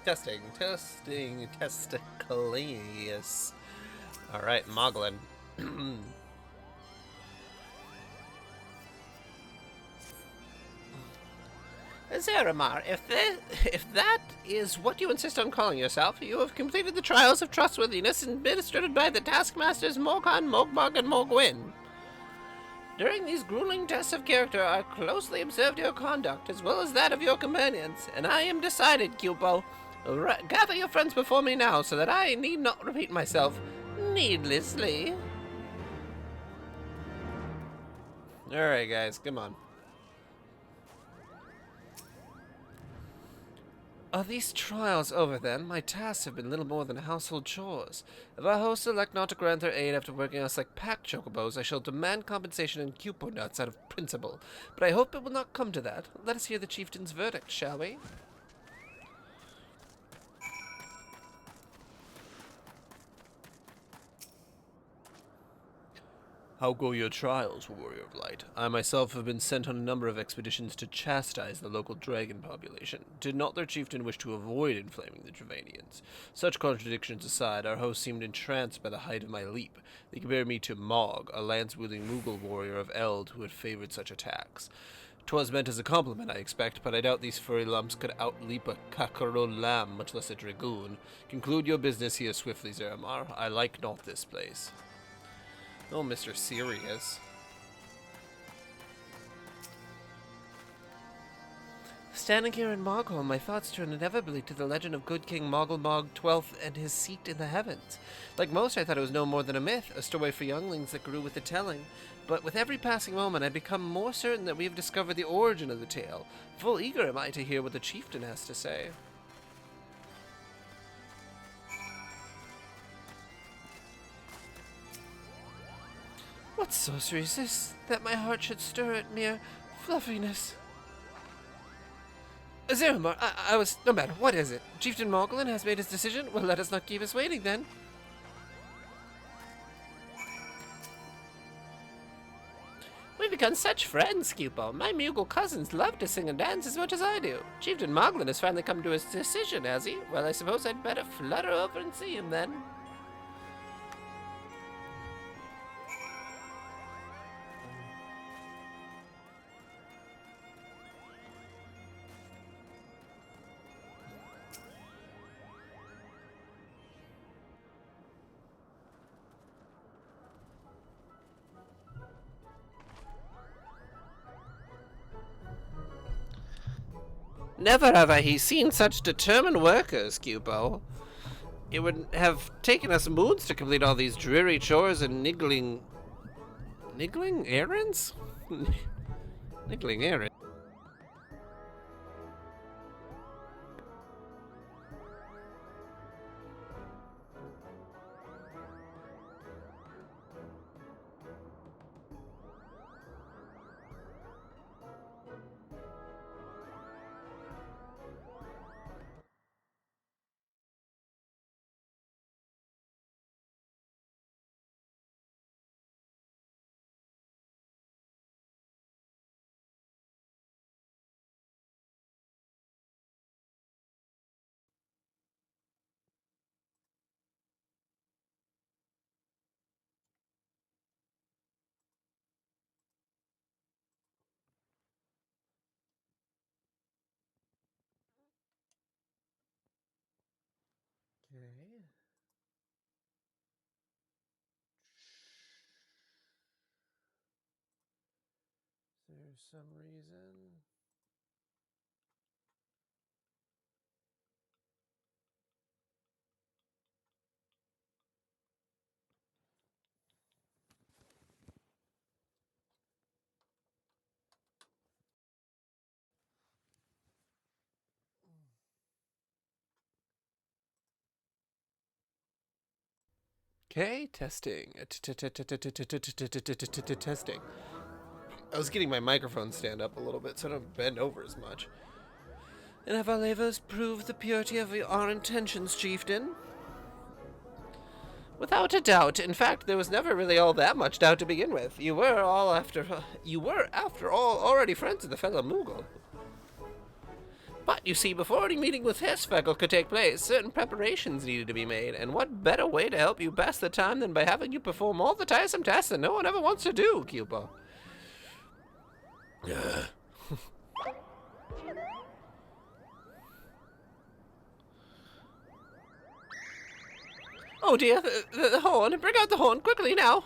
Testing, testicles. Alright, Moglin. Zeramar, if that is what you insist on calling yourself, you have completed the trials of trustworthiness administered by the taskmasters Mogan, Mogbog, and Mogwin. During these grueling tests of character, I closely observed your conduct, as well as that of your companions, and I am decided, Cupo. Gather your friends before me now, so that I need not repeat myself needlessly. Alright, guys, come on. Are these trials over, then? My tasks have been little more than household chores. If our hosts elect not to grant their aid after working us like pack chocobos, I shall demand compensation and cupo nuts out of principle. But I hope it will not come to that. Let us hear the chieftain's verdict, shall we? How go your trials, Warrior of Light? I myself have been sent on a number of expeditions to chastise the local dragon population. Did not their chieftain wish to avoid inflaming the Dravanians? Such contradictions aside, our host seemed entranced by the height of my leap. They compared me to Mog, a lance-wielding Moogle warrior of Eld who had favored such attacks. 'Twas meant as a compliment, I expect, but I doubt these furry lumps could outleap a Kakarot lamb, much less a dragoon. Conclude your business here swiftly, Zeramar. I like not this place. Oh, Mr. Serious. Standing here in Mogholm, my thoughts turn inevitably to the legend of good King Mogglmog XII and his seat in the heavens. Like most, I thought it was no more than a myth, a story for younglings that grew with the telling. But with every passing moment, I become more certain that we have discovered the origin of the tale. Full eager am I to hear what the chieftain has to say. What sorcery is this, that my heart should stir at mere fluffiness? Zeramar, I was... No matter, what is it? Chieftain Moglin has made his decision? Well, let us not keep us waiting, then. We've become such friends, Cupo. My Moogle cousins love to sing and dance as much as I do. Chieftain Moglin has finally come to his decision, has he? Well, I suppose I'd better flutter over and see him, then. Never have I seen such determined workers, Cupo. It would have taken us moons to complete all these dreary chores and niggling errands? Niggling errands? Okay. Is there some reason? Okay, testing. Testing. I was getting my microphone stand up a little bit so I don't bend over as much. And have our labors proved the purity of our intentions, chieftain? Without a doubt. In fact, there was never really all that much doubt to begin with. You were, after all, already friends with the fellow Moogle. But, you see, before any meeting with Heavensward could take place, certain preparations needed to be made, and what better way to help you pass the time than by having you perform all the tiresome tasks that no one ever wants to do, Cubo? Oh dear, the horn! Bring out the horn, quickly now!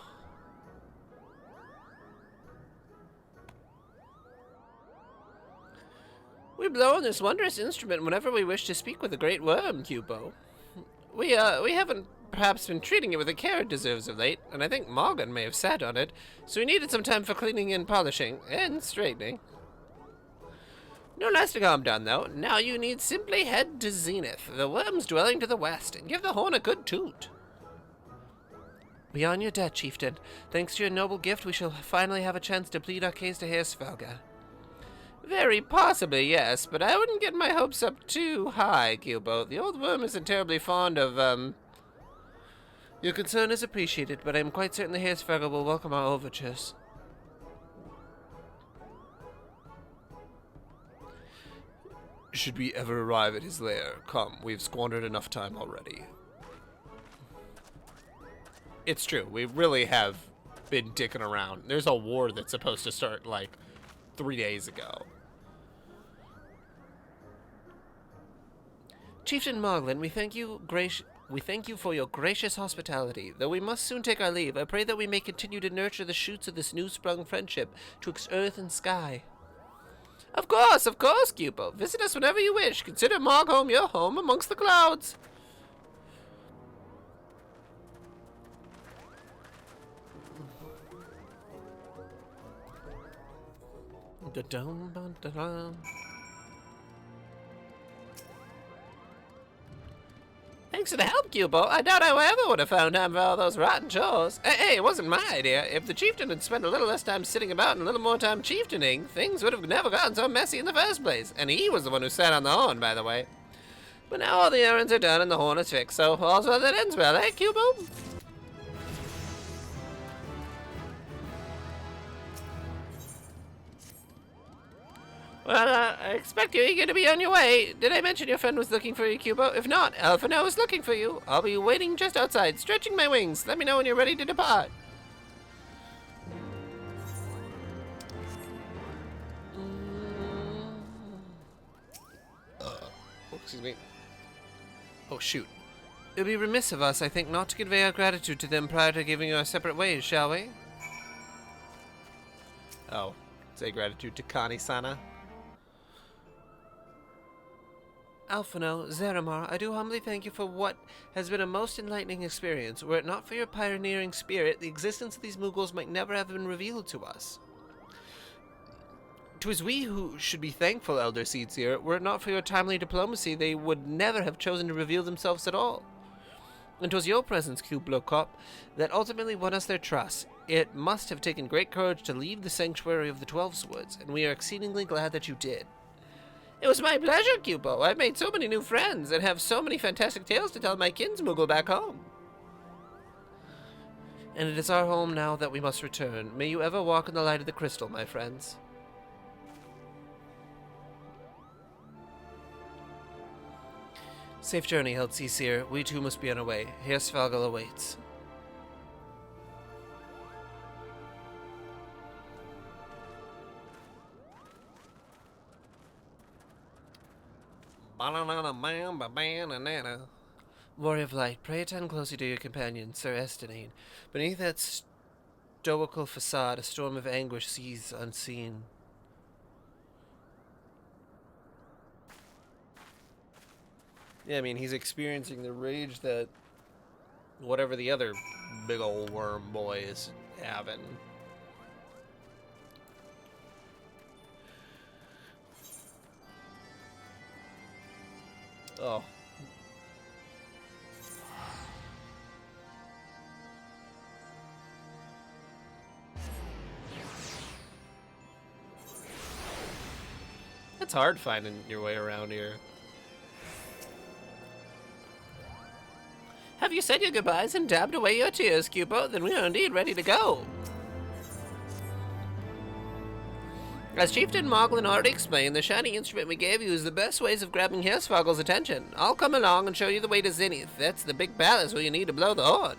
We blow on this wondrous instrument whenever we wish to speak with the great worm, Cubo. We haven't perhaps been treating it with the care it deserves of late, and I think Morgan may have sat on it, so we needed some time for cleaning and polishing, and straightening. No lasting harm done, though. Now you need simply head to Zenith, the worm's dwelling to the west, and give the horn a good toot. We are on your debt, Chieftain. Thanks to your noble gift, we shall finally have a chance to plead our case to Heavensward. Very possibly, yes, but I wouldn't get my hopes up too high, Cubo. The old worm isn't terribly fond of, Your concern is appreciated, but I am quite certain the Heavensward will welcome our overtures. Should we ever arrive at his lair, come, we've squandered enough time already. It's true, we really have been dicking around. There's a war that's supposed to start, like, 3 days ago. Chieftain Moglin, we thank you for your gracious hospitality. Though we must soon take our leave, I pray that we may continue to nurture the shoots of this new-sprung friendship twixt earth and sky. Of course, Cubo. Visit us whenever you wish. Consider Mogholm your home amongst the clouds. Thanks for the help, Cubo. I doubt I ever would have found time for all those rotten chores. Hey, it wasn't my idea. If the chieftain had spent a little less time sitting about and a little more time chieftaining, things would have never gotten so messy in the first place. And he was the one who sat on the horn, by the way. But now all the errands are done and the horn is fixed, so all's well that ends well, eh, Cubo? Well, I expect you're eager to be on your way. Did I mention your friend was looking for you, Cubo? If not, Alphino is looking for you. I'll be waiting just outside, stretching my wings. Let me know when you're ready to depart. Oh, excuse me. Oh, shoot. It would be remiss of us, I think, not to convey our gratitude to them prior to giving you our separate ways, shall we? Oh, say gratitude to Kani-sana. Alphino, Zeramar, I do humbly thank you for what has been a most enlightening experience. Were it not for your pioneering spirit, the existence of these Moogles might never have been revealed to us. 'Twas we who should be thankful, Elder Seedseer. Were it not for your timely diplomacy, they would never have chosen to reveal themselves at all. And 'twas your presence, Kublokop, that ultimately won us their trust. It must have taken great courage to leave the sanctuary of the Twelveswoods, and we are exceedingly glad that you did. It was my pleasure, Cubo. I've made so many new friends and have so many fantastic tales to tell my kinsmoogle back home. And it is our home now that we must return. May you ever walk in the light of the crystal, my friends. Safe journey, Heldseer. We too must be on our way. Heavensward awaits. Warrior of Light, pray attend closely to your companion, Sir Estinane. Beneath that stoical facade, a storm of anguish seethes unseen. Yeah, I mean, he's experiencing the rage that whatever the other big old worm boy is having. Oh. It's hard finding your way around here. Have you said your goodbyes and dabbed away your tears, Cubo? Then we are indeed ready to go. As Chieftain Moglin already explained, the shiny instrument we gave you is the best ways of grabbing Hirsfogel's attention. I'll come along and show you the way to Zenith. That's the big palace where you need to blow the horn.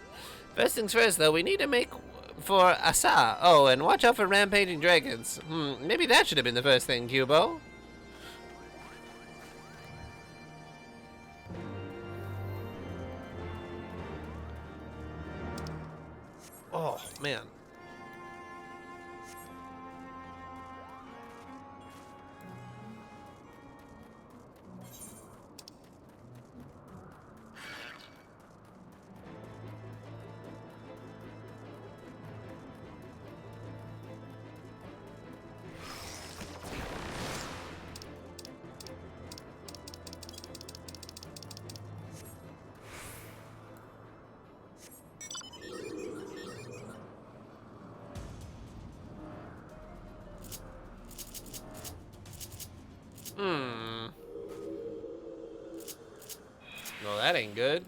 First things first, though, we need to make for Asa. Oh, and watch out for rampaging dragons. Maybe that should have been the first thing, Cubo. Oh, man. Well, that ain't good.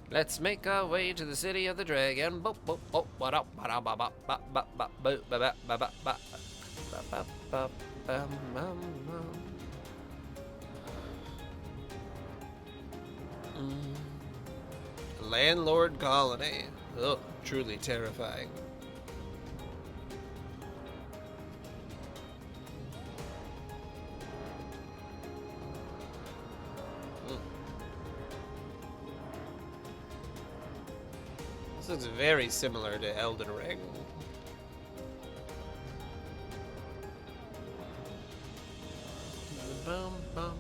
Let's make our way to the city of the dragon. Landlord colony. Oh, truly terrifying. This looks very similar to Elden Ring. Bum, bum.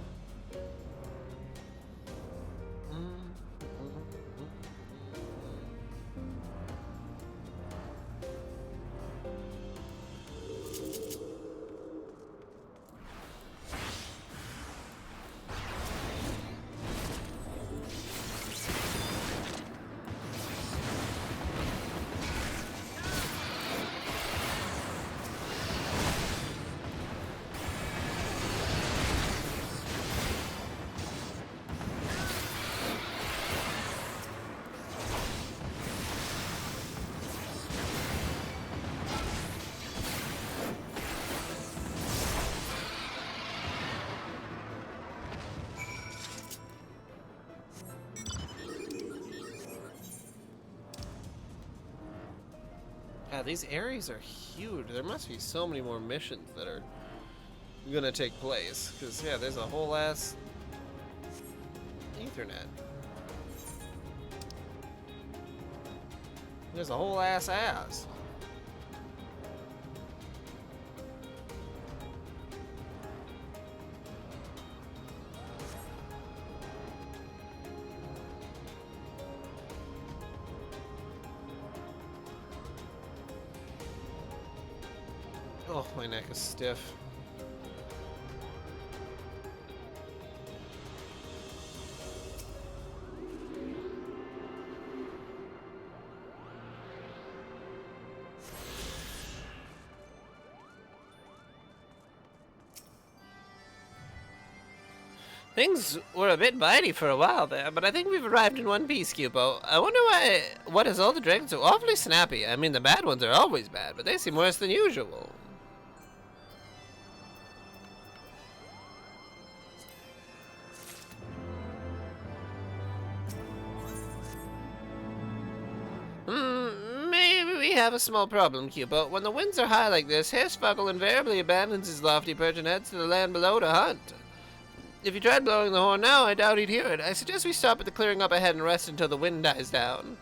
Yeah, these areas are huge. There must be so many more missions that are gonna take place. Because, yeah, there's a whole ass Ethernet. There's a whole ass. Oh, my neck is stiff. Things were a bit mighty for a while there, but I think we've arrived in one piece, Cupo. I wonder what has all the dragons so awfully snappy? I mean, the bad ones are always bad, but they seem worse than usual. Maybe we have a small problem, Cupo. When the winds are high like this, Hirsfogel invariably abandons his lofty perch and heads to the land below to hunt. If you tried blowing the horn now, I doubt he'd hear it. I suggest we stop at the clearing up ahead and rest until the wind dies down.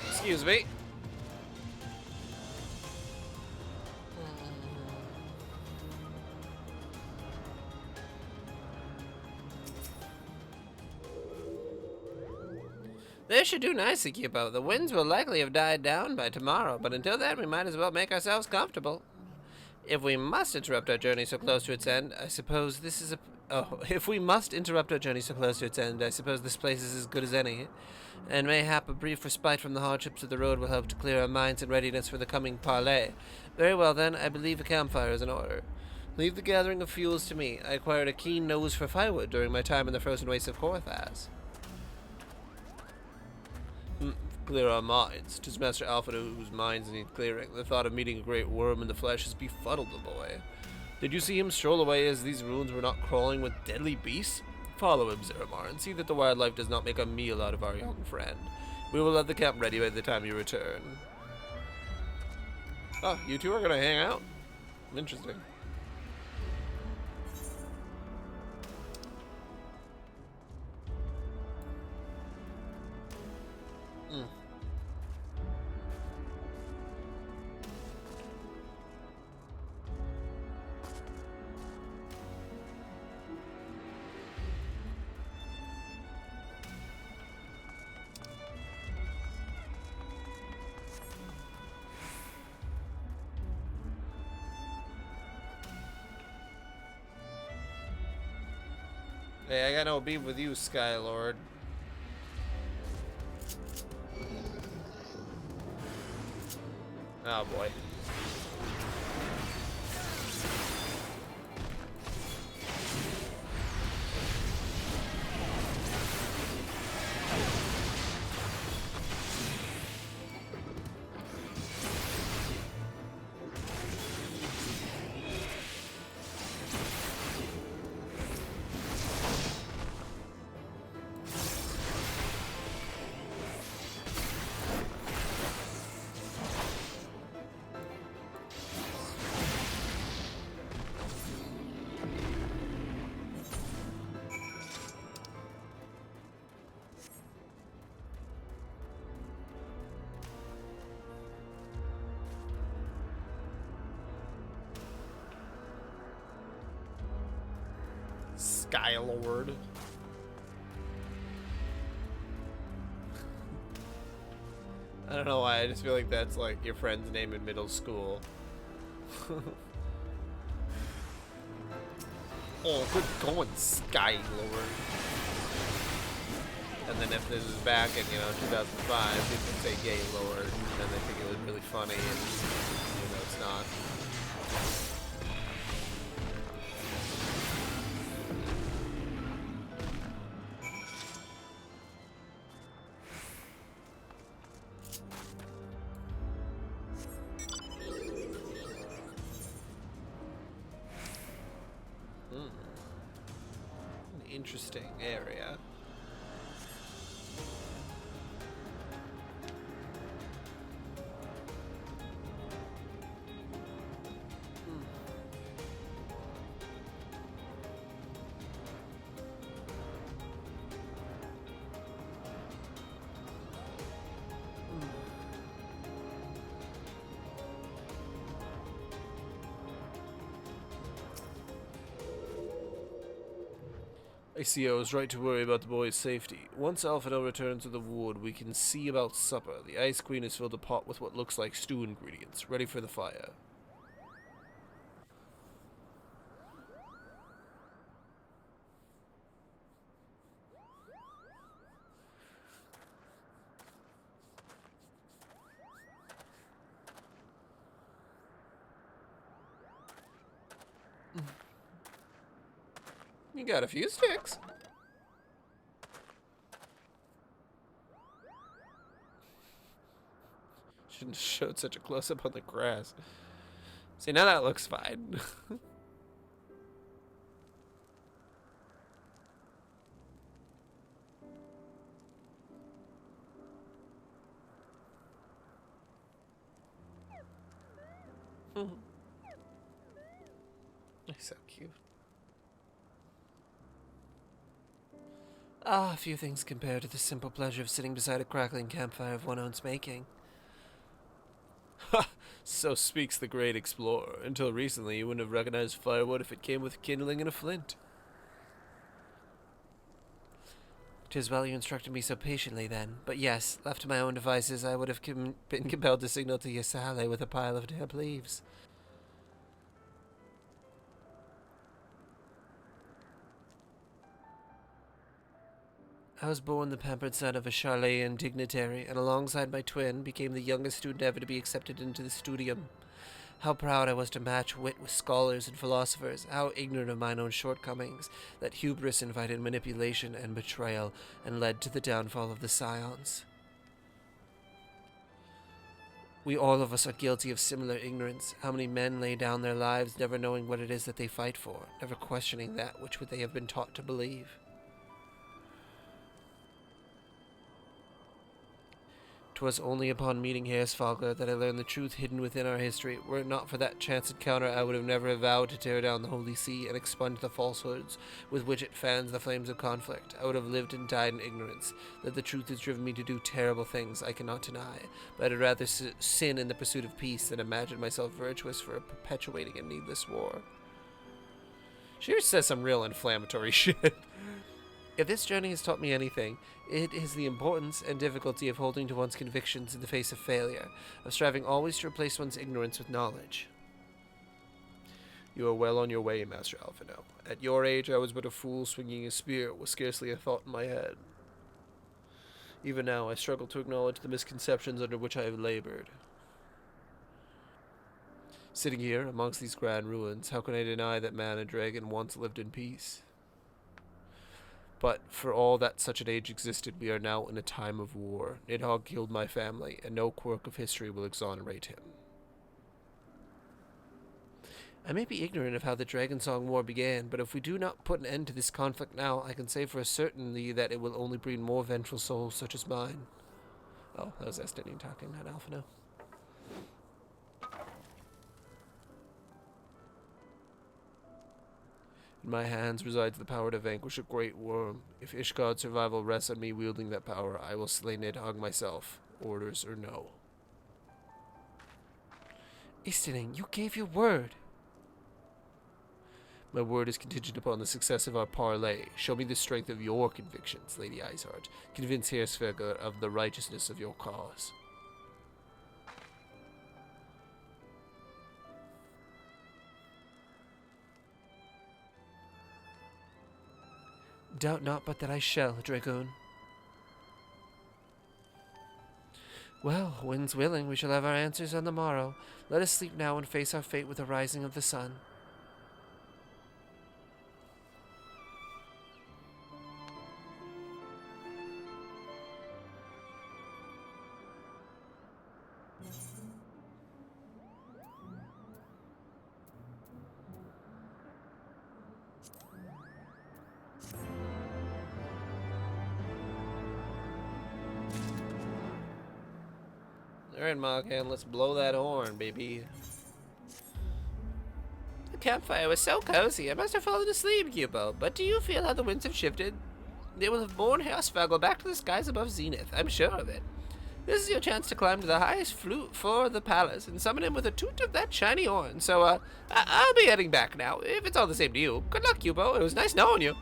Excuse me. This should do nicely, Cupo. The winds will likely have died down by tomorrow, but until then we might as well make ourselves comfortable. If we must interrupt our journey so close to its end, I suppose this is a... Oh, if we must interrupt our journey so close to its end, I suppose this place is as good as any. And mayhap a brief respite from the hardships of the road will help to clear our minds in readiness for the coming parley. Very well then, I believe a campfire is in order. Leave the gathering of fuels to me. I acquired a keen nose for firewood during my time in the frozen wastes of Korthas. Clear our minds. 'Tis Master Alpha whose minds need clearing. The thought of meeting a great worm in the flesh has befuddled the boy. Did you see him stroll away as these ruins were not crawling with deadly beasts? Follow him, Zeramar, and see that the wildlife does not make a meal out of our young friend. We will have the camp ready by the time you return. Oh, you two are gonna hang out? Interesting. Hey, I got no beef with you, Skylord. Oh boy. Skylord. I don't know why, I just feel like that's like your friend's name in middle school. Oh, good going, Skylord. And then if this is back in, 2005, people would say Gay Lord, and then they think it was really funny, and, it's not. An interesting area. I see I was right to worry about the boy's safety. Once Alphino returns to the wood, we can see about supper. The Ice Queen has filled a pot with what looks like stew ingredients, ready for the fire. You got a few sticks. Shouldn't have showed such a close-up on the grass. See, now that looks fine. So cute. Ah, few things compare to the simple pleasure of sitting beside a crackling campfire of one's own making. Ha! So speaks the great explorer. Until recently, you wouldn't have recognized firewood if it came with kindling and a flint. 'Tis well you instructed me so patiently, then. But yes, left to my own devices, I would have been compelled to signal to Yasale with a pile of damp leaves. I was born the pampered son of a Charleyan dignitary, and alongside my twin, became the youngest student ever to be accepted into the studium. How proud I was to match wit with scholars and philosophers, how ignorant of mine own shortcomings, that hubris invited manipulation and betrayal, and led to the downfall of the Scions. We all of us are guilty of similar ignorance. How many men lay down their lives never knowing what it is that they fight for, never questioning that which they have been taught to believe. 'Twas only upon meeting Heavensward that I learned the truth hidden within our history. Were it not for that chance encounter, I would have never vowed to tear down the Holy See and expunge the falsehoods with which it fans the flames of conflict. I would have lived and died in ignorance. That the truth has driven me to do terrible things, I cannot deny, but I'd rather sin in the pursuit of peace than imagine myself virtuous for perpetuating a needless war. She says some real inflammatory shit. If this journey has taught me anything, it is the importance and difficulty of holding to one's convictions in the face of failure, of striving always to replace one's ignorance with knowledge. You are well on your way, Master Alphino. At your age, I was but a fool swinging a spear, with scarcely a thought in my head. Even now, I struggle to acknowledge the misconceptions under which I have labored. Sitting here, amongst these grand ruins, how can I deny that man and dragon once lived in peace? But for all that such an age existed, we are now in a time of war. Nidhogg killed my family, and no quirk of history will exonerate him. I may be ignorant of how the Dragon Song War began, but if we do not put an end to this conflict now, I can say for a certainty that it will only breed more vengeful souls such as mine. Oh, that was Estinian talking, not Alphino. In my hands resides the power to vanquish a great worm. If Ishgard's survival rests on me wielding that power, I will slay Nidhogg myself, orders or no. Istening, you gave your word. My word is contingent upon the success of our parley. Show me the strength of your convictions, Lady Isart. Convince Heavensward of the righteousness of your cause. Doubt not but that I shall, Dragoon. Well, winds willing, we shall have our answers on the morrow. Let us sleep now and face our fate with the rising of the sun. Alright, Moghan, let's blow that horn, baby. The campfire was so cozy, I must have fallen asleep, Cubo. But do you feel how the winds have shifted? They will have borne Heavensward back to the skies above Zenith, I'm sure of it. This is your chance to climb to the highest floor of the palace and summon him with a toot of that shiny horn. So, I'll be heading back now, if it's all the same to you. Good luck, Cubo. It was nice knowing you.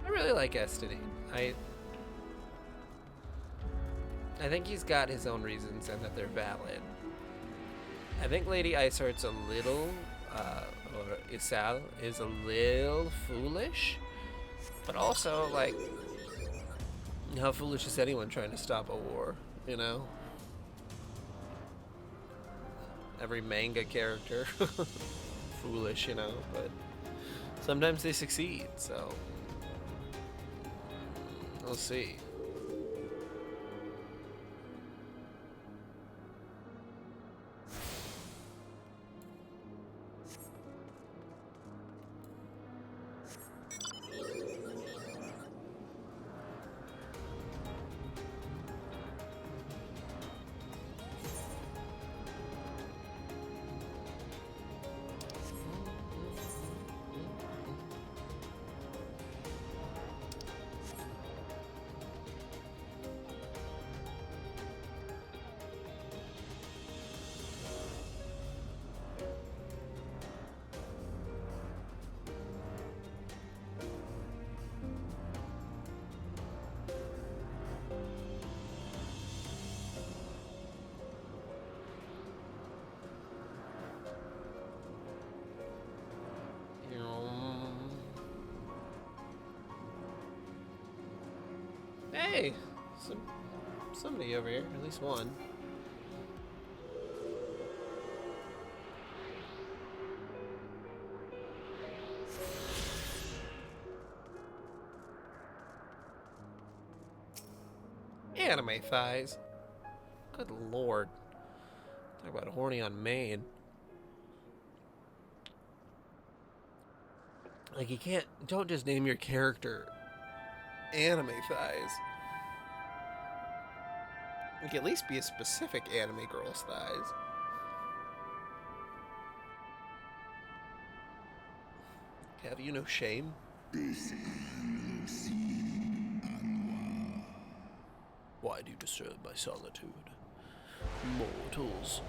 I really like Estinian. I think he's got his own reasons and that they're valid. I think Lady Iceheart's a little, or Isal is a little foolish, but also, like, how foolish is anyone trying to stop a war, you know? Every manga character, foolish, you know, but Sometimes they succeed, so we'll see. Hey, somebody over here, at least one. Anime thighs. Good lord. Talk about horny on main. Like, you can't, don't just name your character anime thighs. Like, at least be a specific anime girl's thighs. Have you no shame? Why do you disturb my solitude? Mortals.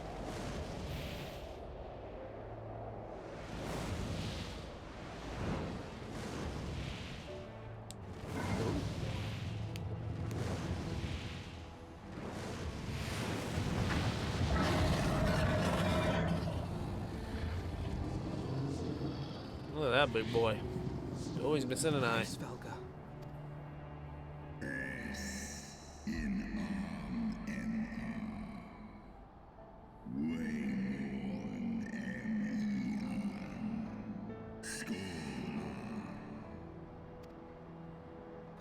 Look at that big boy. Always missing an eye.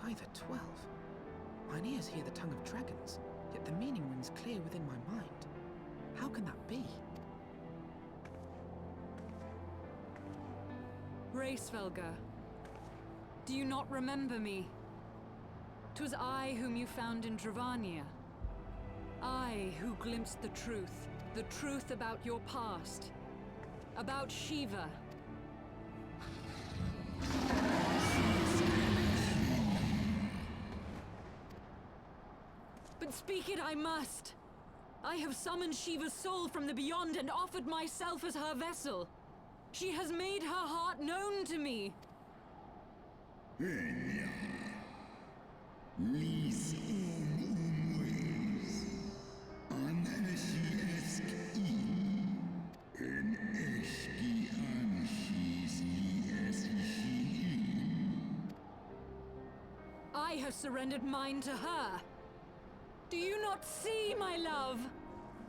By the 12. Mine ears hear the tongue of dragons, yet the meaning rings clear within my mind. How can that be? Racevelga, do you not remember me? 'Twas I whom you found in Dravania. I who glimpsed the truth about your past, about Shiva. But speak it I must. I have summoned Shiva's soul from the beyond and offered myself as her vessel. She has made her heart known to me. I have surrendered mine to her. Do you not see, my love?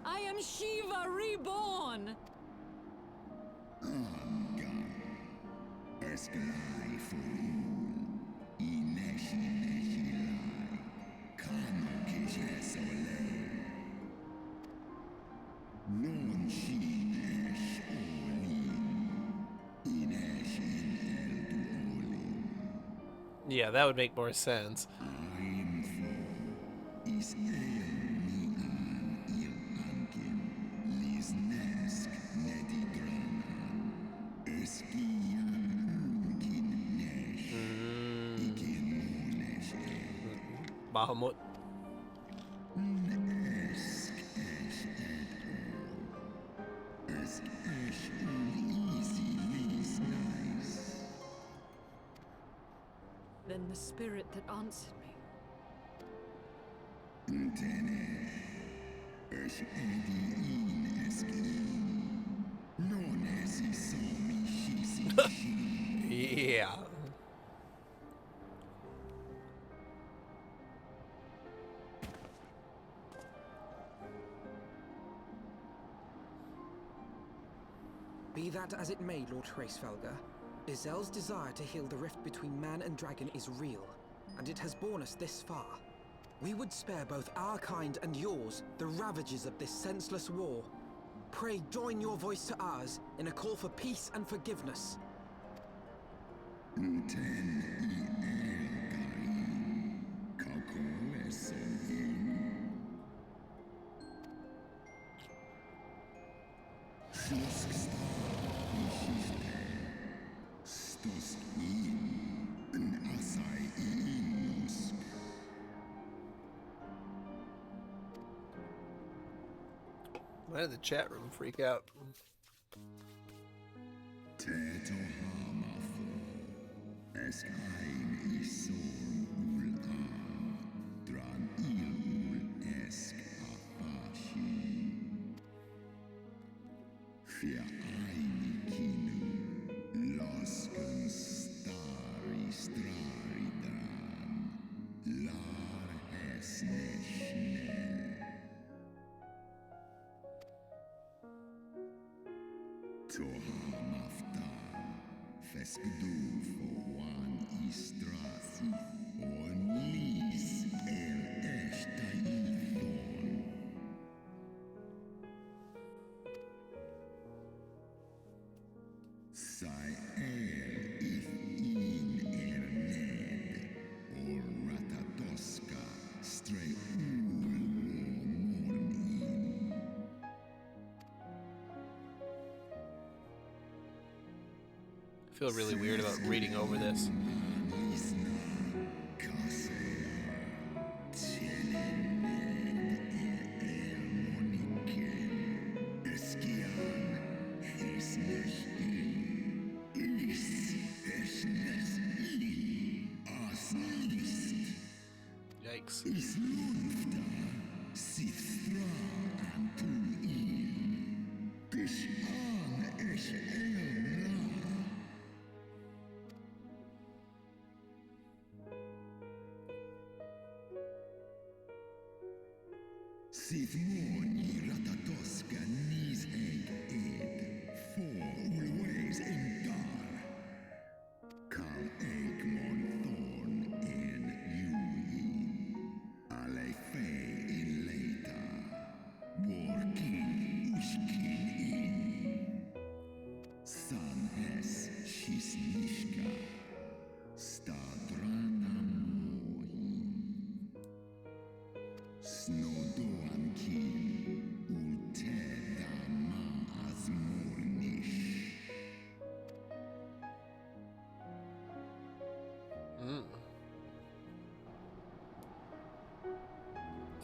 I am Shiva reborn. Yeah, that would make more sense. Bahamut. Then the spirit that answered me. Yeah. Be that as it may, Lord Racevelga, Izel's desire to heal the rift between man and dragon is real, and it has borne us this far. We would spare both our kind and yours the ravages of this senseless war. Pray join your voice to ours in a call for peace and forgiveness. Why did the chat room freak out? I feel really weird about reading over this. Yikes.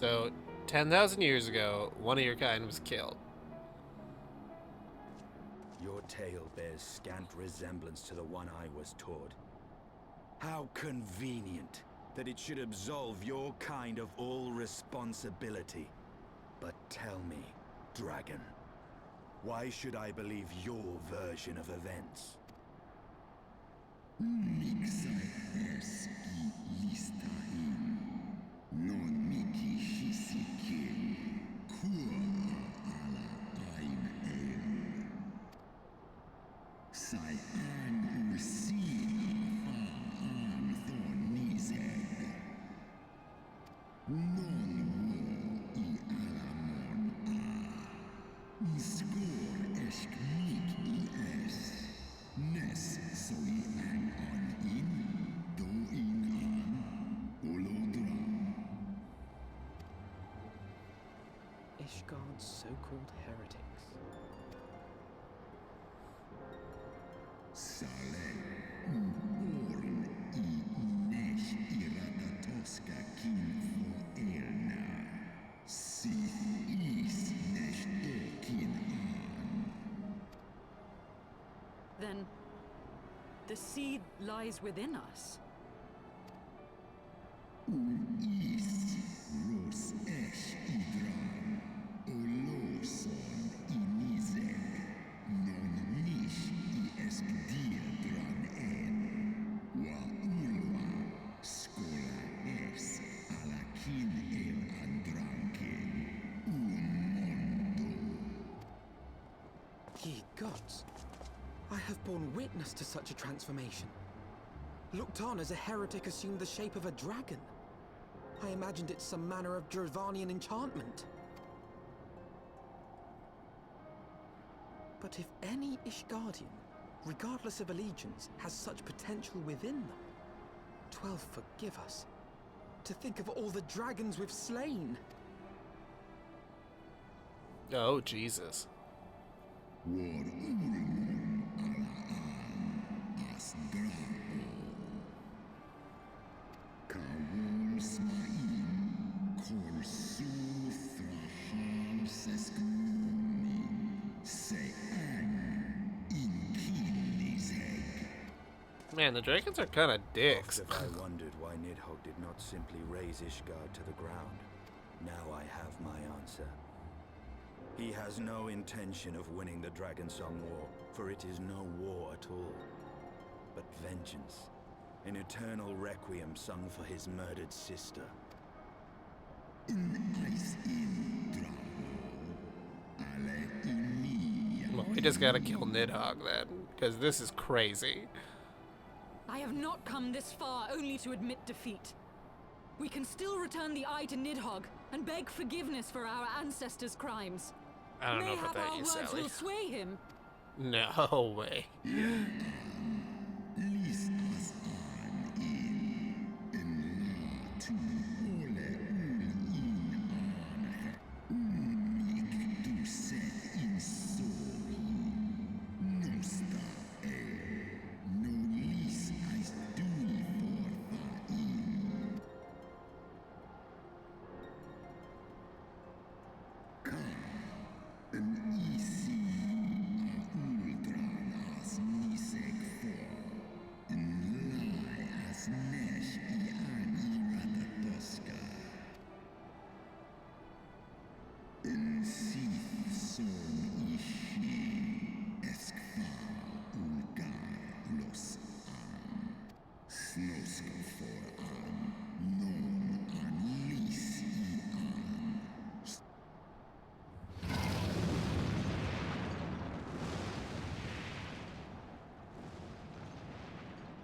So, 10,000 years ago, one of your kind was killed. Your tale bears scant resemblance to the one I was taught. How convenient that it should absolve your kind of all responsibility. But tell me, dragon, why should I believe your version of events? Ishgard's so-called heretics. Then the seed lies within us. Ye gods! I have borne witness to such a transformation. Looked on as a heretic assumed the shape of a dragon. I imagined it some manner of Dravanian enchantment. But if any Ishgardian, regardless of allegiance, has such potential within them, 12 forgive us. To think of all the dragons we've slain. Oh, Jesus. Man, the dragons are kind of dicks. Oft have I wondered why Nidhogg did not simply raze Ishgard to the ground. Now I have my answer. He has no intention of winning the Dragonsong War, for it is no war at all, but vengeance. An eternal requiem sung for his murdered sister. Well, we just gotta kill Nidhogg then, because this is crazy. I have not come this far only to admit defeat. We can still return the eye to Nidhogg and beg forgiveness for our ancestors' crimes. I don't know about Mayhap that, our you words Sally. will sway him. No way.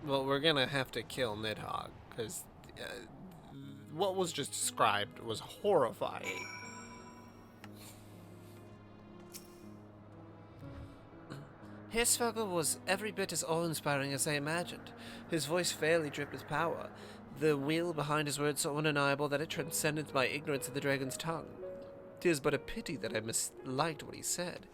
Well, we're gonna have to kill Nidhogg, because what was just described was horrifying. Hirsvogel was every bit as awe-inspiring as I imagined. His voice fairly dripped with power, the will behind his words so undeniable that it transcended my ignorance of the dragon's tongue. 'Tis but a pity that I misliked what he said.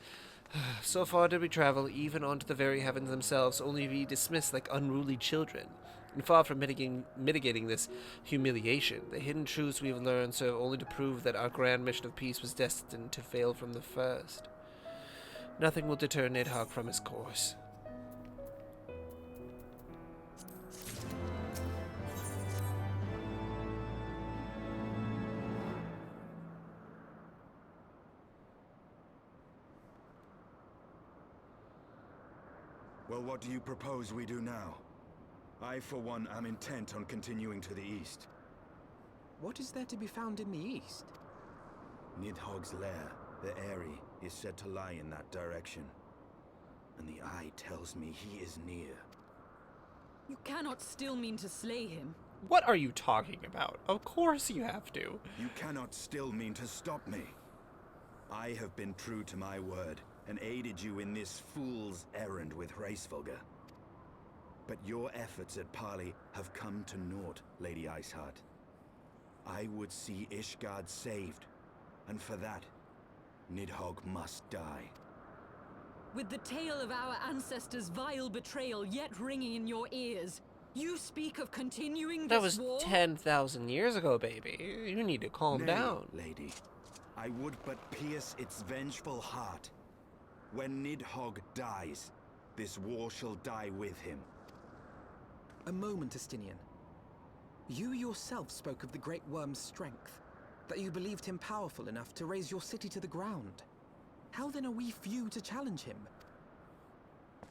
So far did we travel, even onto the very heavens themselves, only to be dismissed like unruly children. And far from mitigating this humiliation, the hidden truths we have learned serve only to prove that our grand mission of peace was destined to fail from the first. Nothing will deter Nidhogg from his course. Well, what do you propose we do now? I, for one, am intent on continuing to the east. What is there to be found in the east? Nidhogg's lair, the Eyrie, is said to lie in that direction. And the eye tells me he is near. You cannot still mean to slay him. What are you talking about? Of course you have to. You cannot still mean to stop me. I have been true to my word, and aided you in this fool's errand with Heavensward. But your efforts at parley have come to naught, Lady Iceheart. I would see Ishgard saved, and for that, Nidhogg must die. With the tale of our ancestors' vile betrayal yet ringing in your ears, you speak of continuing That this was war? 10,000 years ago, baby. You need to calm Nay, down. lady. I would but pierce its vengeful heart. When Nidhogg dies, this war shall die with him. A moment, Estinian. You yourself spoke of the Great Worm's strength, that you believed him powerful enough to raise your city to the ground. How then are we few to challenge him?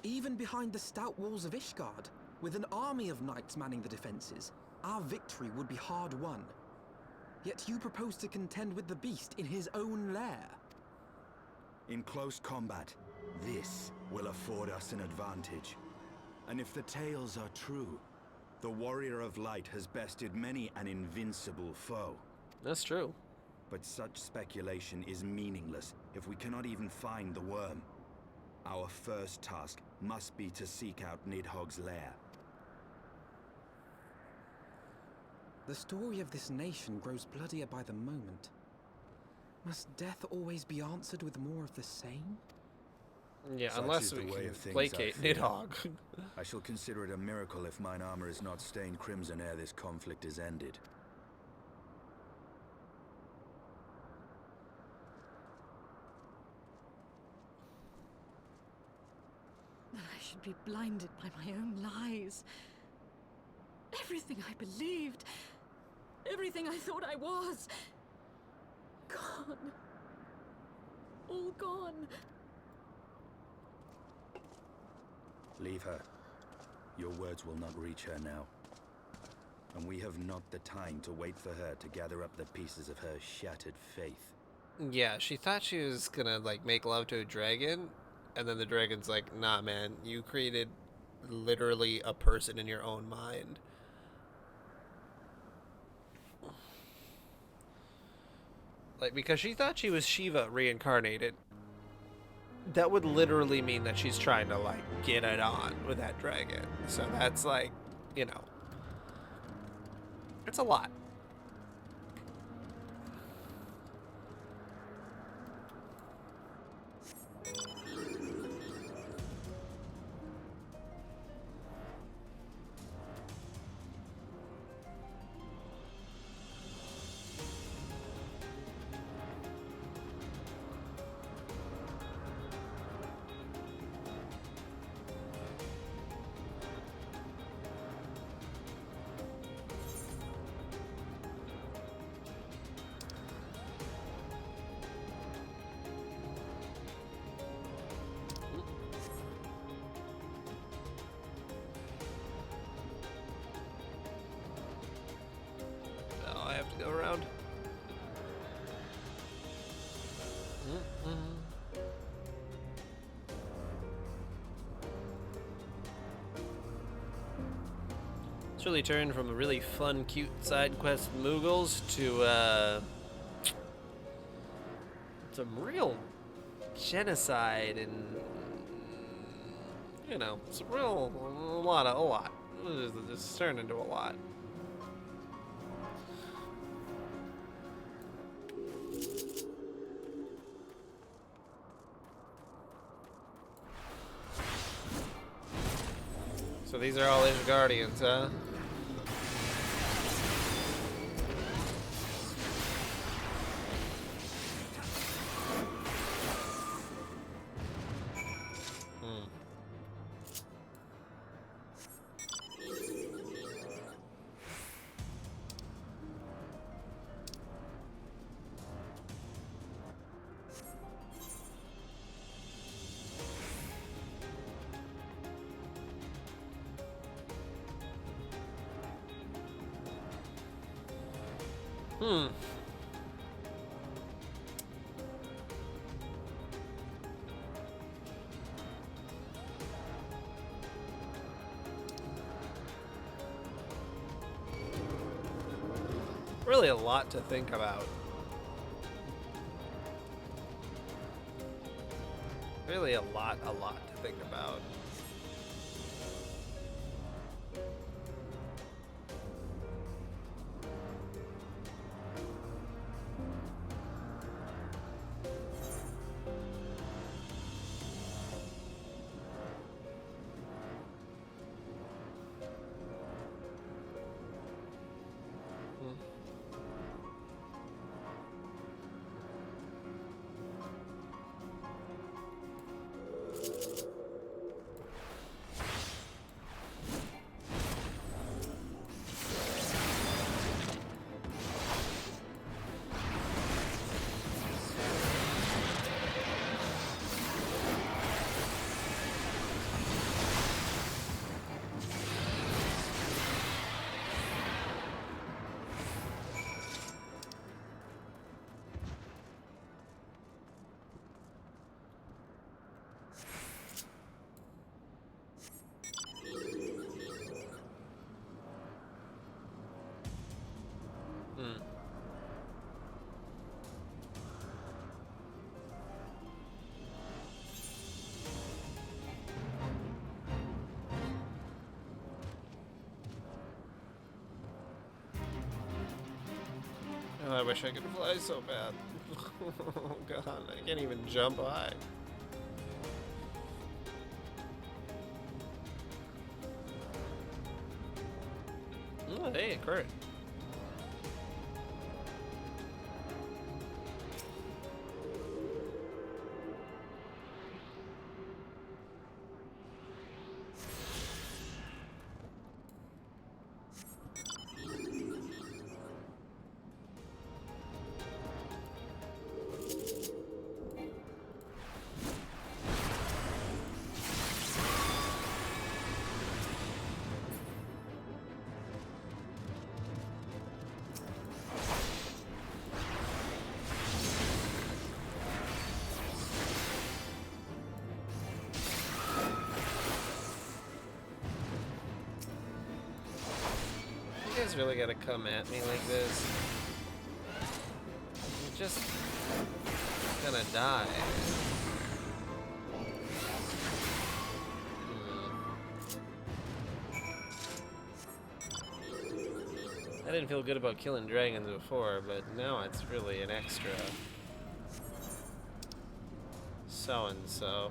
Even behind the stout walls of Ishgard, with an army of knights manning the defenses, our victory would be hard won. Yet you propose to contend with the beast in his own lair. In close combat, this will afford us an advantage. And if the tales are true, the Warrior of Light has bested many an invincible foe. That's true. But such speculation is meaningless if we cannot even find the worm. Our first task must be to seek out Nidhogg's lair. The story of this nation grows bloodier by the moment. Must death always be answered with more of the same? Yeah, Such unless is we the way can of things, placate I fear. Nidhogg. I shall consider it a miracle if mine armor is not stained crimson ere this conflict is ended. That I should be blinded by my own lies. Everything I believed, everything I thought I was, gone. All gone. Leave her. Your words will not reach her now. And we have not the time to wait for her to gather up the pieces of her shattered faith. Yeah, she thought she was gonna, like, make love to a dragon, and then the dragon's like, nah, man, you created literally a person in your own mind. Like, because she thought she was Shiva reincarnated. That would literally mean that she's trying to, like, get it on with that dragon. So that's, like, you know, it's a lot. Oh, I have to go around. It's really turned from a really fun, cute side quest Moogles to some real genocide and, you know, it's a lot. It's turned into a lot. So these are all his guardians, huh? Really a lot to think about. Really a lot to think about. I wish I could fly so bad. Oh god, I can't even jump high. Oh, hey, Kurt. You guys really gotta come at me like this? I'm just gonna die. I didn't feel good about killing dragons before, but now it's really an extra so-and-so.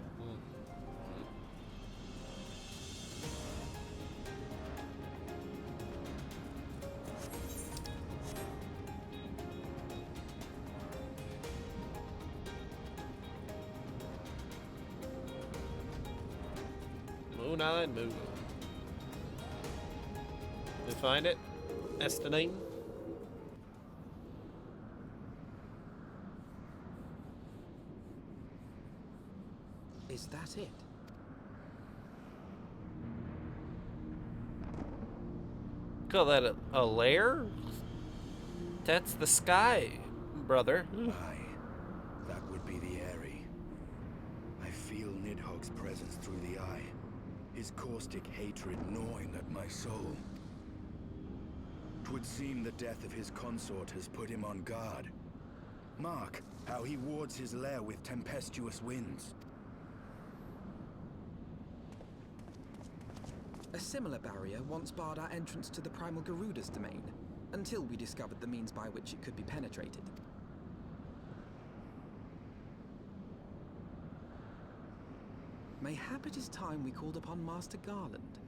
Moon Island Moogle. We find it? That's the name? Is that it? Call that a lair? That's the sky, brother. Aye, that would be the Airy. I feel Nidhogg's presence through the eye, his caustic hatred gnawing at my soul. 'Twould seem the death of his consort has put him on guard. Mark how he wards his lair with tempestuous winds. A similar barrier once barred our entrance to the primal Garuda's domain, until we discovered the means by which it could be penetrated. Mayhap it is time we called upon Master Garland.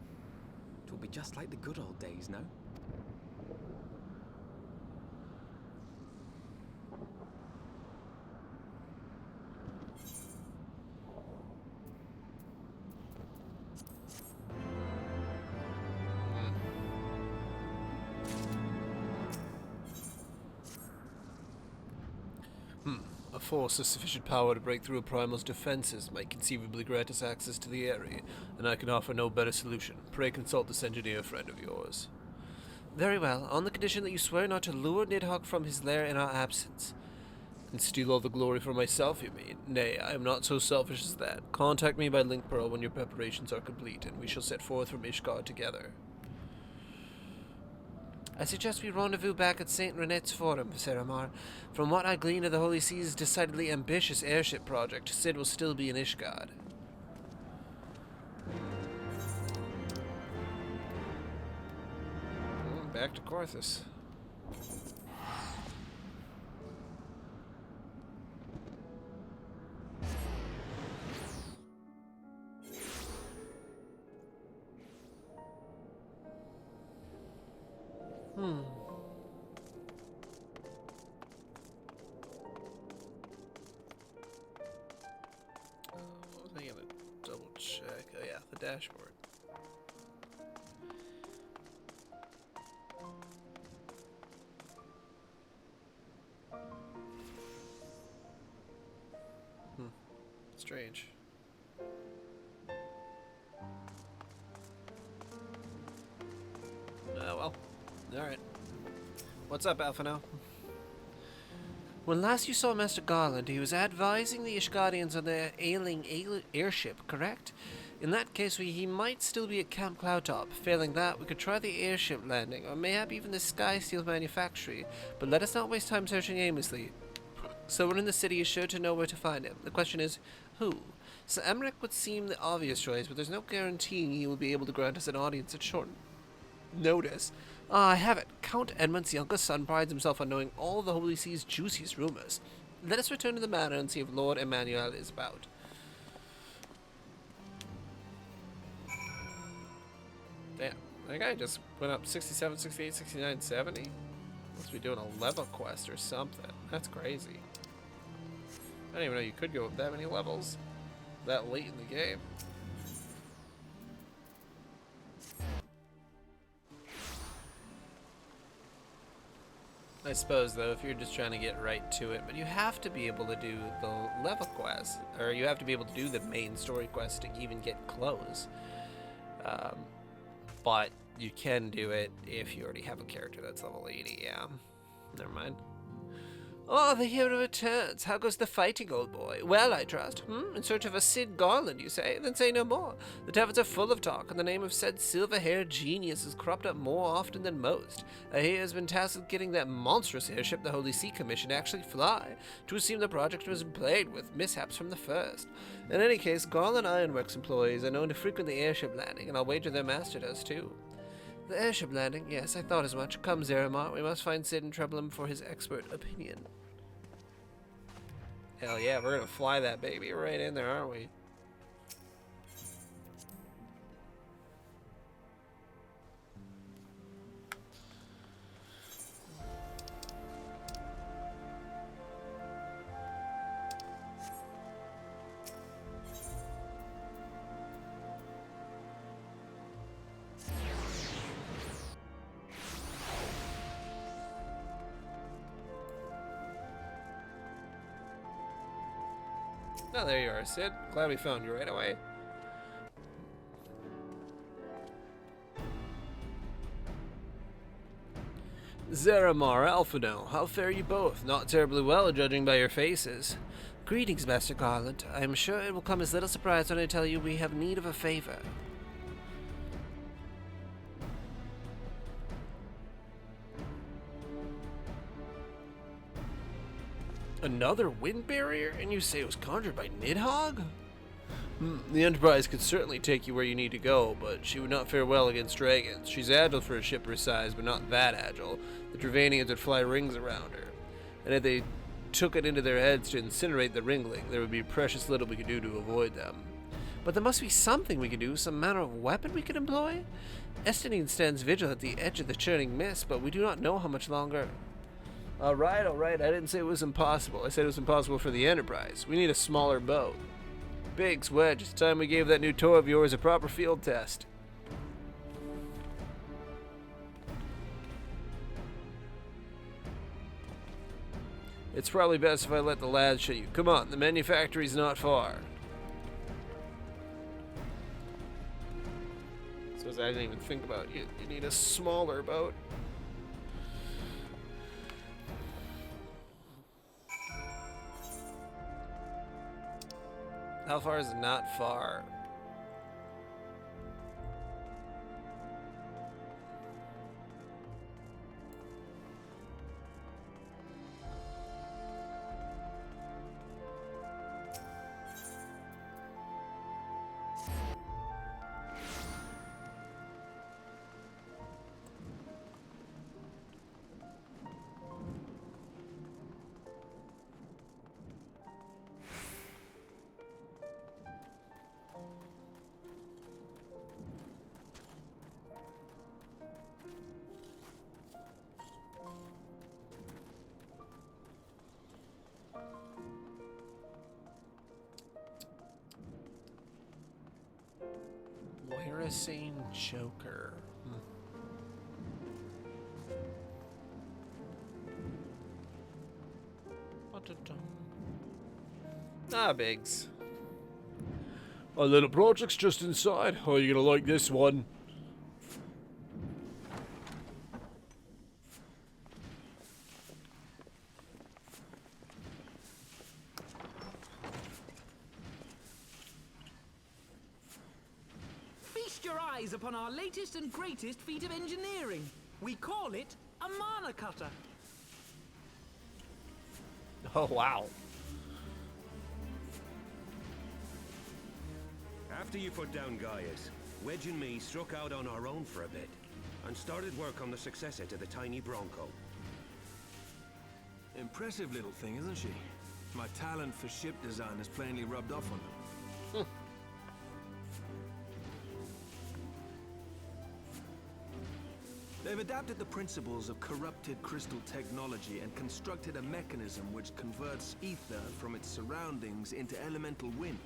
'Twill be just like the good old days, no? A force of sufficient power to break through a primal's defenses might conceivably grant us access to the area, and I can offer no better solution. Pray consult this engineer friend of yours. Very well, on the condition that you swear not to lure Nidhogg from his lair in our absence. And steal all the glory for myself, you mean? Nay, I am not so selfish as that. Contact me by link pearl when your preparations are complete, and we shall set forth from Ishgard together. I suggest we rendezvous back at St. Renette's Forum, Seramar. From what I glean of the Holy Sea's decidedly ambitious airship project, Sid will still be in Ishgard. Back to Corthus. I gotta double check. Oh yeah, the dashboard. Strange. Well. Alright. What's up, Alpha now? When last you saw Master Garland, he was advising the Ishgardians on their ailing airship, correct? In that case, he might still be at Camp Cloudtop. Failing that, we could try the airship landing, or mayhap even the Sky Steel Manufactory. But let us not waste time searching aimlessly. Someone in the city is sure to know where to find him. The question is, who? So Emmerich would seem the obvious choice, but there's no guaranteeing he will be able to grant us an audience at short notice. Ah, I have it. Count Edmund's youngest son prides himself on knowing all the Holy See's juiciest rumors. Let us return to the manor and see if Lord Emmanuel is about. Damn, that guy just went up 67, 68, 69, 70. Must be doing a level quest or something. That's crazy. I didn't even know you could go up that many levels that late in the game. I suppose, though, if you're just trying to get right to it, but you have to be able to do the level quest, or you have to be able to do the main story quest to even get close. But you can do it if you already have a character that's level 80, yeah. Never mind. Oh, the hero returns. How goes the fighting, old boy? Well, I trust. In search of a Sid Garland, you say? Then say no more. The taverns are full of talk, and the name of said silver-haired genius has cropped up more often than most. He has been tasked with getting that monstrous airship the Holy See commissioned to actually fly. To seem the project was plagued with mishaps from the first. In any case, Garland Ironworks employees are known to frequent the airship landing, and I'll wager their master does too. The airship landing? Yes, I thought as much. Come, Zeramar, we must find Sid and trouble him for his expert opinion. Hell yeah, we're gonna fly that baby right in there, aren't we? Oh, there you are, Sid. Glad we found you right away. Zeramar, Alphino, how fare you both? Not terribly well, judging by your faces. Greetings, Master Garland. I am sure it will come as little surprise when I tell you we have need of a favor. Another wind barrier? And you say it was conjured by Nidhogg? The Enterprise could certainly take you where you need to go, but she would not fare well against dragons. She's agile for a ship her size, but not that agile. The Dravanians would fly rings around her. And if they took it into their heads to incinerate the ringling, there would be precious little we could do to avoid them. But there must be something we could do, some manner of weapon we could employ? Estinine stands vigil at the edge of the churning mist, but we do not know how much longer. Alright, I didn't say it was impossible. I said it was impossible for the Enterprise. We need a smaller boat. Biggs, Wedge, it's time we gave that new toy of yours a proper field test. It's probably best if I let the lads show you. Come on, the manufactory's not far. Suppose I didn't even think about it. You need a smaller boat. How far is not far? Harassing Joker. Ah, Biggs. Our little project's just inside. How are you gonna like this one? Upon our latest and greatest feat of engineering. We call it a mana cutter. Oh, wow. After you put down Gaius, Wedge and me struck out on our own for a bit. and started work on the successor to the tiny Bronco. Impressive little thing, isn't she? My talent for ship design has plainly rubbed off on them. They've adapted the principles of corrupted crystal technology and constructed a mechanism which converts ether from its surroundings into elemental wind.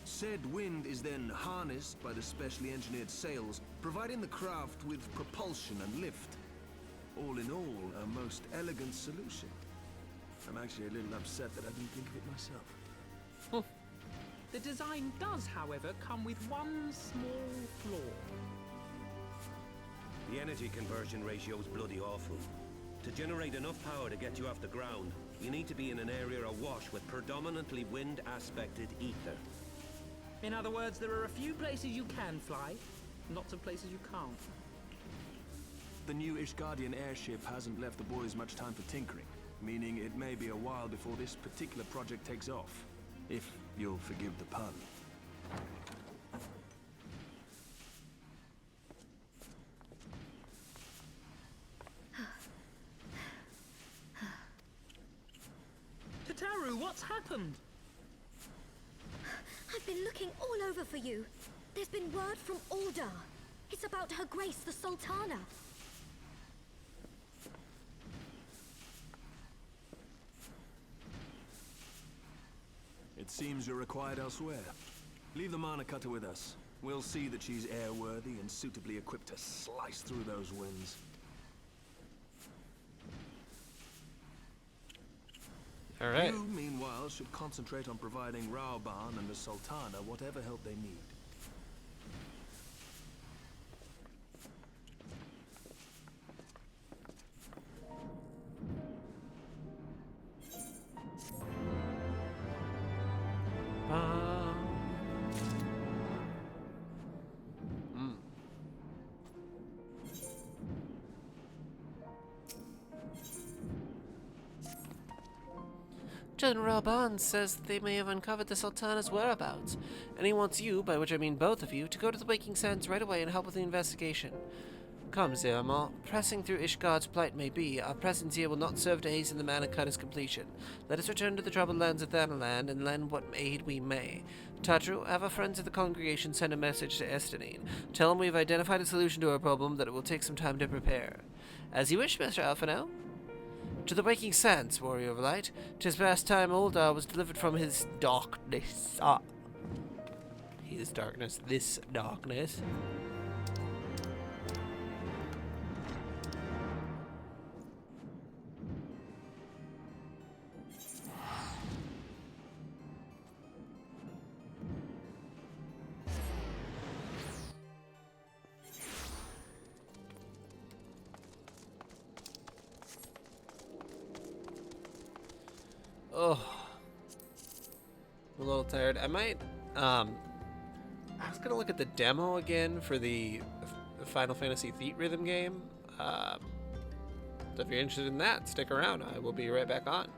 Said wind is then harnessed by the specially engineered sails, providing the craft with propulsion and lift. All in all, a most elegant solution. I'm actually a little upset that I didn't think of it myself. The design does, however, come with one small flaw. The energy conversion ratio is bloody awful. To generate enough power to get you off the ground, you need to be in an area awash with predominantly wind-aspected ether. In other words, there are a few places you can fly, lots of places you can't. The new Ishgardian airship hasn't left the boys much time for tinkering, meaning it may be a while before this particular project takes off. If you'll forgive the pun. Tataru, what's happened? I've been looking all over for you. There's been word from Aldar. It's about Her Grace the Sultana. It seems you're required elsewhere. Leave the Mana Cutter with us. We'll see that she's airworthy and suitably equipped to slice through those winds. Alright. You, meanwhile, should concentrate on providing Raoban and the Sultana whatever help they need. General Raoban says that they may have uncovered the Sultana's whereabouts, and he wants you, by which I mean both of you, to go to the Waking Sands right away and help with the investigation. Come, Zeramal. Pressing through Ishgard's plight may be, our presence here will not serve to hasten the Mana Cutter's completion. Let us return to the troubled lands of Thanaland and lend what aid we may. Tatru, have our friends of the congregation send a message to Estinine. Tell them we have identified a solution to our problem, that it will take some time to prepare. As you wish, Mr. Alphino. To the Waking Sands, Warrior of Light. 'Tis past time Aldar was delivered from his darkness. His darkness, this darkness. Oh, I'm a little tired. I might, I was gonna look at the demo again for the Final Fantasy Theat Rhythm game. So if you're interested in that, stick around. I will be right back on.